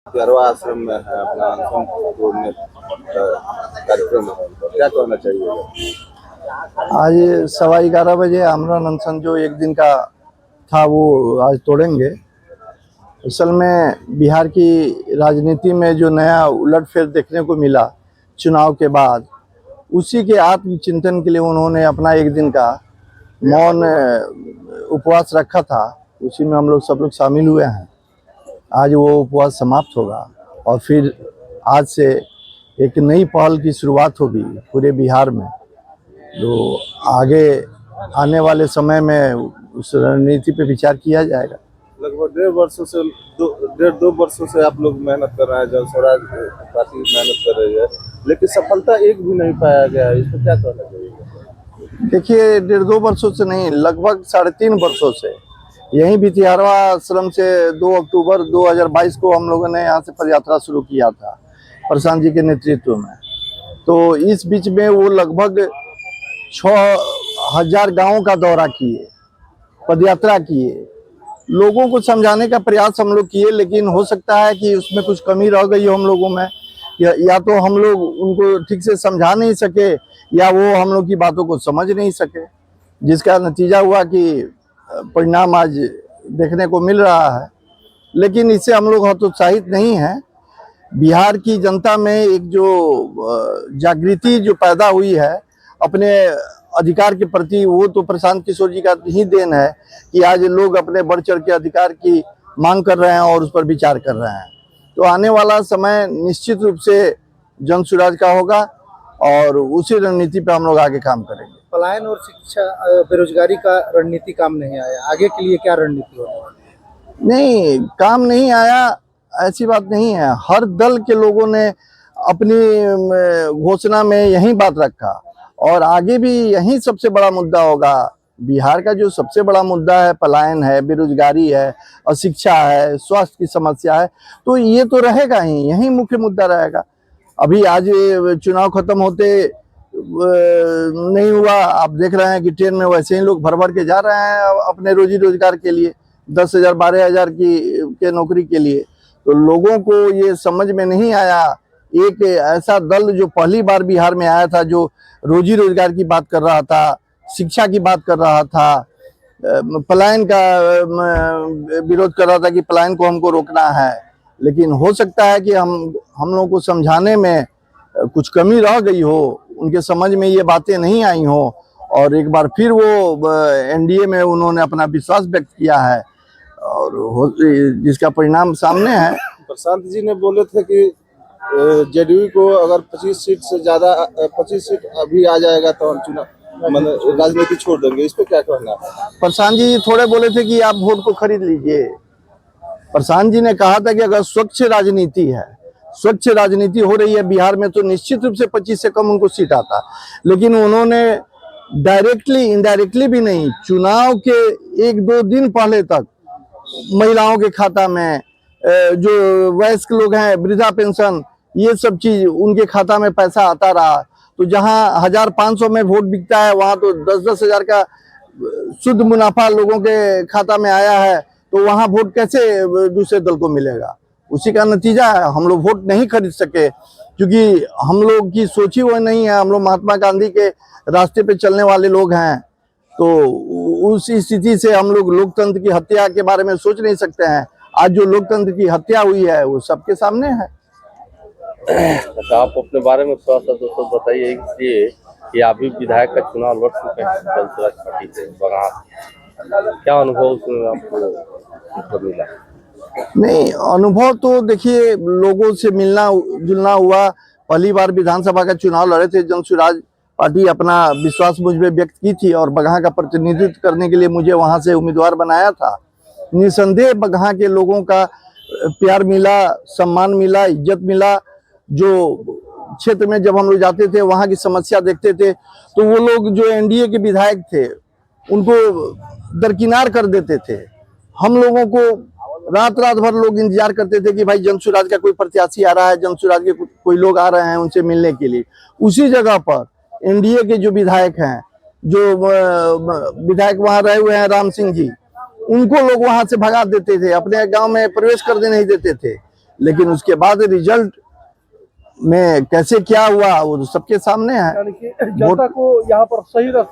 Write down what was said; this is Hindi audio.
11वां आश्रम में है अपना अनशन तोड़ने का कार्यक्रम है, क्या कहना चाहिए? आज 11:15 बजे आमरण अनशन जो एक दिन का था वो आज तोड़ेंगे। असल में बिहार की राजनीति में जो नया उलटफेर देखने को मिला चुनाव के बाद, उसी के आत्मचिंतन के लिए उन्होंने अपना एक दिन का मौन उपवास रखा था। उसी में हम लोग सब लोग शामिल हुए हैं। आज वो उपवास समाप्त होगा और फिर आज से एक नई पहल की शुरुआत होगी पूरे बिहार में। जो आगे आने वाले समय में उस रणनीति पे विचार किया जाएगा। लगभग 1.5 वर्षों से आप लोग मेहनत कर रहे हैं, जन स्वराज पार्टी मेहनत कर रही है, लेकिन सफलता एक भी नहीं पाया गया है। इस पर क्या कहना चाहिए? देखिए, 1.5-2 वर्षों से नहीं, लगभग 3.5 वर्षों से यहीं बिटियारवा आश्रम से 2 अक्टूबर 2022 को हम लोगों ने यहाँ से पदयात्रा शुरू किया था प्रशांत जी के नेतृत्व में। तो इस बीच में वो लगभग 6,000 गांवों का दौरा किए, पदयात्रा किए, लोगों को समझाने का प्रयास हम लोग किए। लेकिन हो सकता है कि उसमें कुछ कमी रह गई हो हम लोगों में, या तो हम लोग उनको ठीक से समझा नहीं सके या वो हम लोग की बातों को समझ नहीं सके, जिसका नतीजा हुआ कि परिणाम आज देखने को मिल रहा है। लेकिन इससे हम लोग हतोत्साहित नहीं हैं। बिहार की जनता में एक जो जागृति जो पैदा हुई है अपने अधिकार के प्रति, वो तो प्रशांत किशोर जी का ही देन है कि आज लोग अपने बढ़ चढ़ के अधिकार की मांग कर रहे हैं और उस पर विचार कर रहे हैं। तो आने वाला समय निश्चित रूप से जन स्वराज का होगा और उसी रणनीति पे हम लोग आगे काम करेंगे। पलायन और शिक्षा बेरोजगारी का रणनीति काम नहीं आया, आगे के लिए क्या रणनीति होने वाली है? नहीं, काम नहीं आया ऐसी बात नहीं है। हर दल के लोगों ने अपनी घोषणा में यही बात रखा और आगे भी यही सबसे बड़ा मुद्दा होगा। बिहार का जो सबसे बड़ा मुद्दा है पलायन है, बेरोजगारी है, अशिक्षा है, स्वास्थ्य की समस्या है, तो ये तो रहेगा ही, यही मुख्य मुद्दा रहेगा। अभी आज चुनाव खत्म होते नहीं हुआ, आप देख रहे हैं कि ट्रेन में वैसे ही लोग भर भर के जा रहे हैं अपने रोजी रोजगार के लिए, 10,000 12,000 की नौकरी के लिए। तो लोगों को ये समझ में नहीं आया। एक ऐसा दल जो पहली बार बिहार में आया था, जो रोजी रोजगार की बात कर रहा था, शिक्षा की बात कर रहा था, पलायन का विरोध कर रहा था कि पलायन को हमको रोकना है। लेकिन हो सकता है कि हम लोगों को समझाने में कुछ कमी रह गई हो, उनके समझ में ये बातें नहीं आई हो और एक बार फिर वो एनडीए में उन्होंने अपना विश्वास व्यक्त किया है और जिसका परिणाम सामने है। प्रशांत जी ने बोले थे कि जेडीयू को अगर 25 सीट से ज्यादा 25 सीट अभी आ जाएगा तो हम चुनाव राजनीति छोड़ देंगे। इस पे क्या कहना है? प्रशांत जी थोड़े बोले थे कि आप वोट को खरीद लीजिए। प्रशांत जी ने कहा था कि अगर स्वच्छ राजनीति है, स्वच्छ राजनीति हो रही है बिहार में, तो निश्चित रूप से 25 से कम उनको सीट आता। लेकिन उन्होंने डायरेक्टली इनडायरेक्टली भी नहीं, चुनाव के 1-2 दिन पहले तक महिलाओं के खाता में, जो वयस्क लोग हैं, वृद्धा पेंशन, ये सब चीज उनके खाता में पैसा आता रहा। तो जहां 1,500 में वोट बिकता है, वहां तो 10-10 हजार का शुद्ध मुनाफा लोगों के खाता में आया है। तो वहां वोट कैसे दूसरे दल को मिलेगा? उसी का नतीजा है। हम लोग वोट नहीं खरीद सके क्योंकि हम लोग की सोच ही वो नहीं है। हम लोग महात्मा गांधी के रास्ते पे चलने वाले लोग हैं। तो उस स्थिति से हम लोग लोकतंत्र की हत्या के बारे में सोच नहीं सकते हैं। आज जो लोकतंत्र की हत्या हुई है वो सबके सामने है। तो आप अपने बारे में थोड़ा सा दोस्तों बताइए, इसलिए कि आप भी विधायक का चुनाव लड़ चुके हैं जन स्वराज पार्टी से बघार, क्या अनुभव उसमें आपको मिला? नहीं, अनुभव तो देखिए, लोगों से मिलना जुलना हुआ। पहली बार विधानसभा का चुनाव लड़े थे, जन स्वराज पार्टी अपना विश्वास मुझ पे व्यक्त की थी और बगहा का प्रतिनिधित्व करने के लिए मुझे वहां से उम्मीदवार बनाया था। निसंदेह बगहा के लोगों का प्यार मिला, सम्मान मिला, इज्जत मिला। जो क्षेत्र में जब हम लोग जाते थे, वहां की समस्या देखते थे, तो वो लोग जो एनडीए के विधायक थे उनको दरकिनार कर देते थे। हम लोगों को रात रात भर लोग इंतजार करते थे कि भाई जन स्वराज का कोई प्रत्याशी आ रहा है, जन स्वराज के कोई लोग आ रहे हैं उनसे मिलने के लिए। उसी जगह पर एनडीए के जो विधायक हैं, जो विधायक वहां रहे हुए हैं, राम सिंह जी, उनको लोग वहां से भगा देते थे, अपने गांव में प्रवेश करने नहीं देते थे। लेकिन उसके बाद रिजल्ट में कैसे क्या हुआ वो तो सबके सामने है। यानी कि जनता को यहाँ पर सही